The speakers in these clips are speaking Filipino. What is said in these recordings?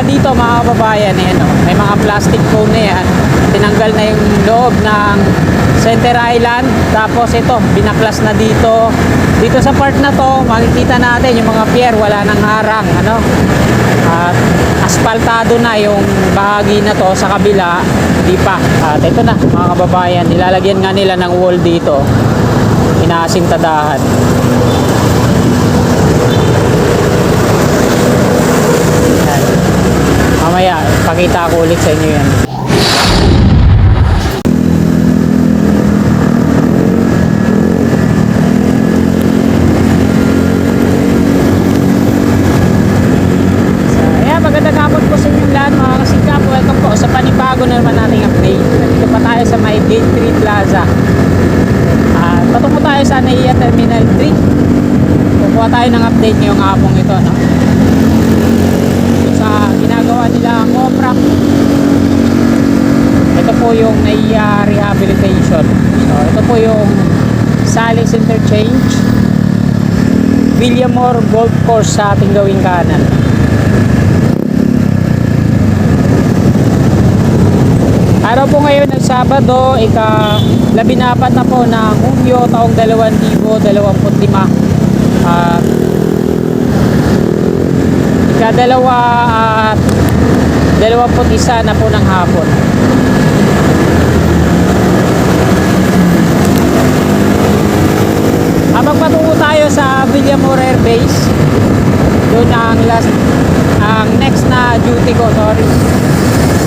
dito mga kababayan, ayan, oh, may mga plastic cone na yan. Tinanggal na yung loob ng center island. Tapos ito, binaklas na dito. Dito sa part na to, makikita natin yung mga pier, wala nang harang, ano. At asfaltado na yung bahagi na to. Sa kabila, hindi pa. At ito na mga kababayan, nilalagyan nga nila ng wall dito. Inaasintadahan. Mamaya, pakita ko ulit sa inyo yan. Magandang hapon po sa inyong lahat mga kasikap. Welcome po sa panibago na naman nating update. Nandito pa tayo sa may Gate 3 Plaza. Patungo tayo sa NAIA Terminal 3. Kukuha tayo ng update ngayong hapong ito, no? Sa ginagawa nila ang OPRAM. Ito po yung NAIA Rehabilitation. So ito po yung Salis Interchange, Villamor Golf Course sa ating gawing kanan. Araw po ngayon ng Sabado, ika-14 na po ng Hunyo taong 2025. Ika-2 at 21 na po ng hapon. Habang patungo tayo sa Villamor Air Base, doon ang next na duty ko, sorry.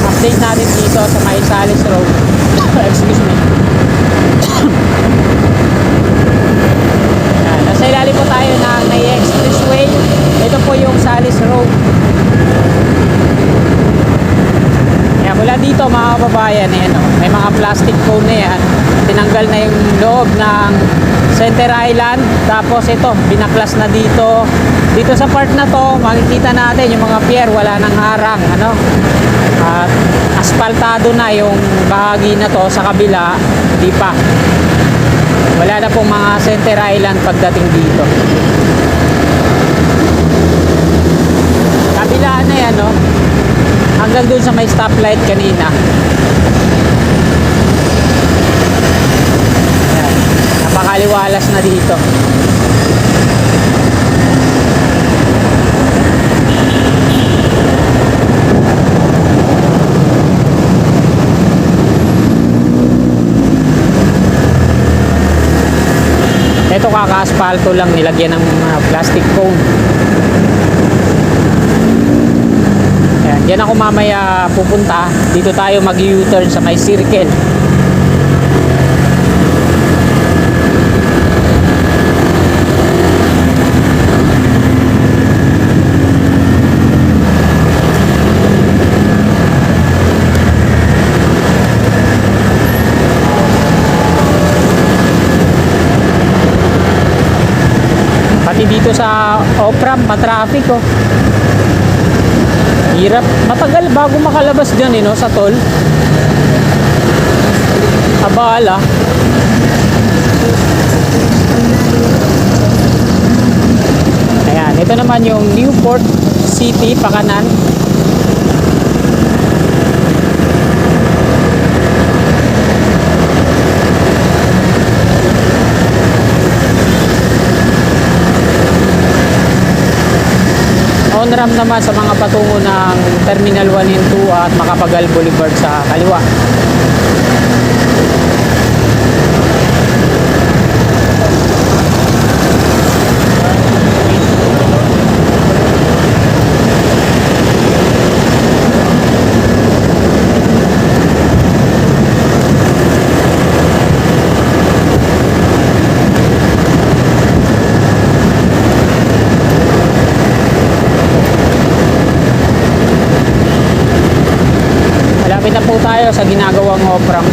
Update natin dito sa may Salis Road. Excuse me. Nasa ilalim po tayo ng NAIA Expressway. Ito po yung Salis Road. Kaya mula dito mga kababayan, ayan, oh, may mga plastic cone na yan. Tinanggal na yung loob ng center island. Tapos ito, binaklas na dito. Dito sa part na to, makikita natin yung mga pier, wala nang harang, ano. At asfaltado na yung bahagi na to. Sa kabila, hindi pa. Wala na pong mga center island pagdating dito. Kabila na yan, no? Hanggang dun sa may stoplight kanina. Ayan. Napakaliwalas na dito. Ito kaka-asfalto lang, nilagyan ng plastic cone. Ayan, diyan ako mamaya pupunta. Dito tayo mag-U-turn sa may circle. Dito sa OPRAM, matraffic, oh. Hirap, matagal bago makalabas dyan, no, sa toll. Abala. Ayan, ito naman yung Newport City, pakanan. On-ramp naman sa mga patungo ng Terminal 1 and 2 at Macapagal Boulevard sa kaliwa. Malapit na po tayo sa ginagawang OPRAM.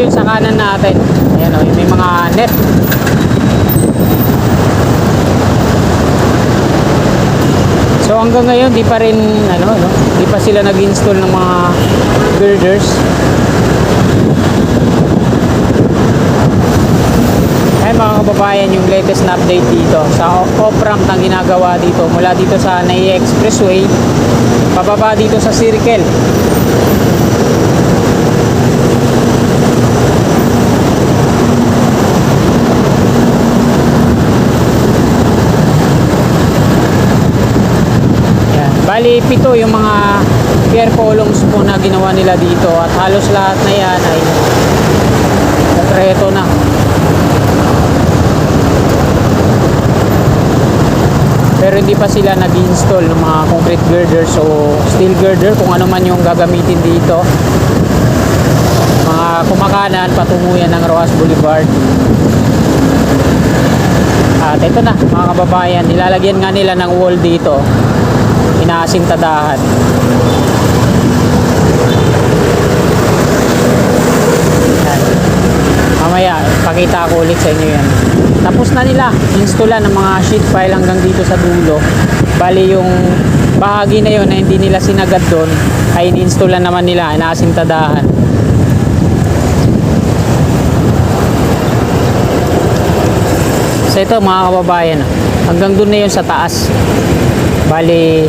yung sa kanan natin. Ayan o, may mga net. So hanggang ngayon di pa rin di pa sila nag-install ng mga girders. Ay mga kababayan, yung latest na update dito sa off-ramp na ginagawa dito mula dito sa NAIA Expressway pababa dito sa Circle. Yan. Bali 7 yung mga pier columns po na ginawa nila dito at halos lahat na yan ay konkreto na. Pero hindi pa sila nag-install ng mga concrete girders o steel girder, kung ano man yung gagamitin dito. Mga kumakanan patungo yan ng Rojas Boulevard. At ito na mga kababayan, nilalagyan nga nila ng wall dito, inaasintadahan. Mamaya pakita ko ulit sa inyo yan. Tapos na nila installan ng mga sheet pile hanggang dito sa dulo. Bali yung bahagi na yun na hindi nila sinagad doon ay in-installan naman nila, inasintadahan. So ito mga kababayan, hanggang doon na yun sa taas. Bali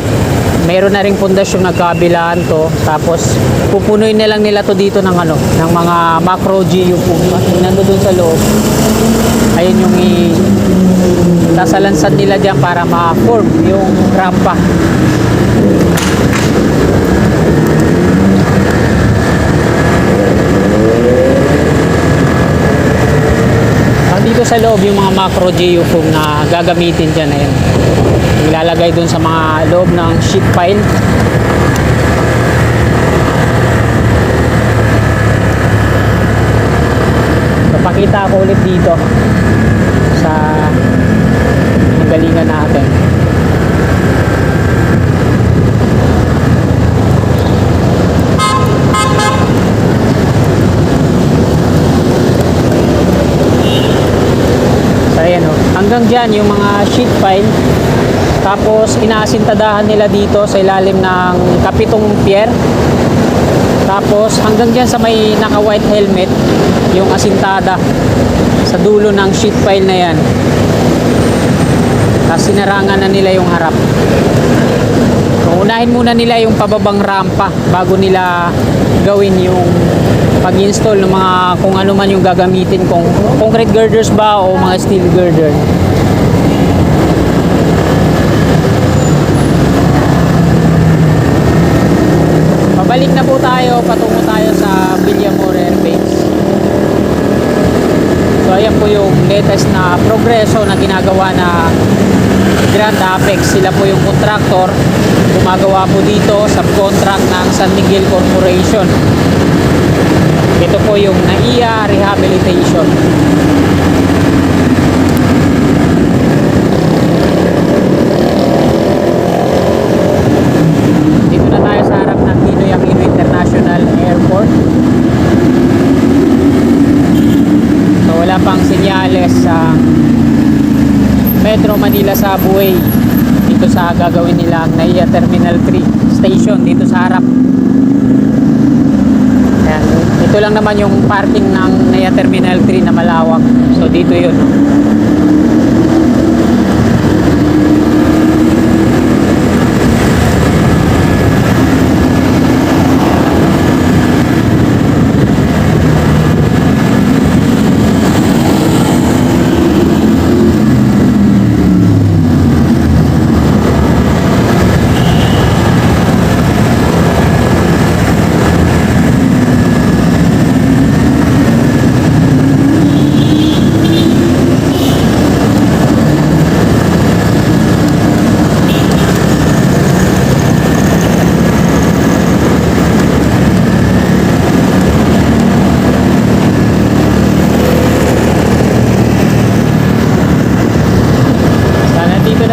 mayroon na ring pundasyon nagkabilaan to, tapos pupunuin na lang nila to dito ng ng mga macro GU po. Nandoon sa loob. Ayun yung sasalansan nila diyan para ma-form yung rampa. Dito sa loob yung mga macro GU foam na gagamitin dyan, ayun, ilalagay dun sa mga loob ng sheet pile. Papakita ko ulit dito sa galingan natin. Hanggang dyan yung mga sheet pile, tapos inaasintadahan nila dito sa ilalim ng kapitong pier, tapos hanggang dyan sa may naka white helmet yung asintada sa dulo ng sheet pile na yan, tapos sinarangan na nila yung harap. So, unahin muna nila yung pababang rampa bago nila gawin yung pag-install ng mga kung ano man yung gagamitin, kung concrete girders ba o mga steel girder. Pabalik na po tayo, patungo tayo sa Villamor Airbase. So ayan po yung latest na progreso na ginagawa na Grand Apex. Sila po yung contractor, gumagawa po dito subcontract ng San Miguel Corporation. Ito po yung NAIA Rehabilitation. Dito na tayo sa harap ng Ninoy Aquino International Airport. So wala pang senyales sa Metro Manila Subway dito sa gagawin nilang NAIA Terminal 3 station dito sa harap. Ayan, ito lang naman yung parking ng NAIA Terminal 3 na malawak. So dito yun.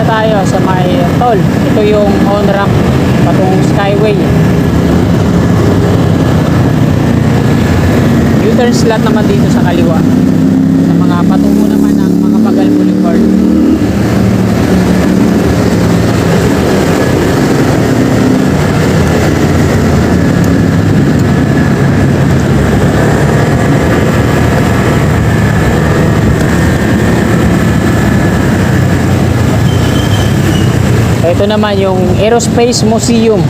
Tayo sa may toll. Ito yung on-ramp patungong Skyway. U-turn slot naman dito sa kaliwa. Sa mga patungo naman ng mga Pagal Boulevard. Ito naman yung Aerospace Museum.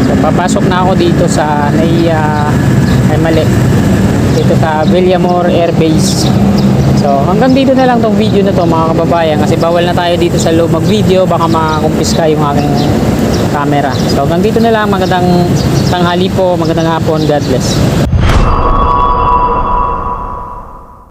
So papasok na ako dito sa dito sa Villamor Air Base. So hanggang dito na lang tong video na to mga kababayan, kasi bawal na tayo dito sa loob mag video, baka makumpiska yung aking camera. So hanggang dito na lang, magandang tanghali po, magandang hapon, God bless.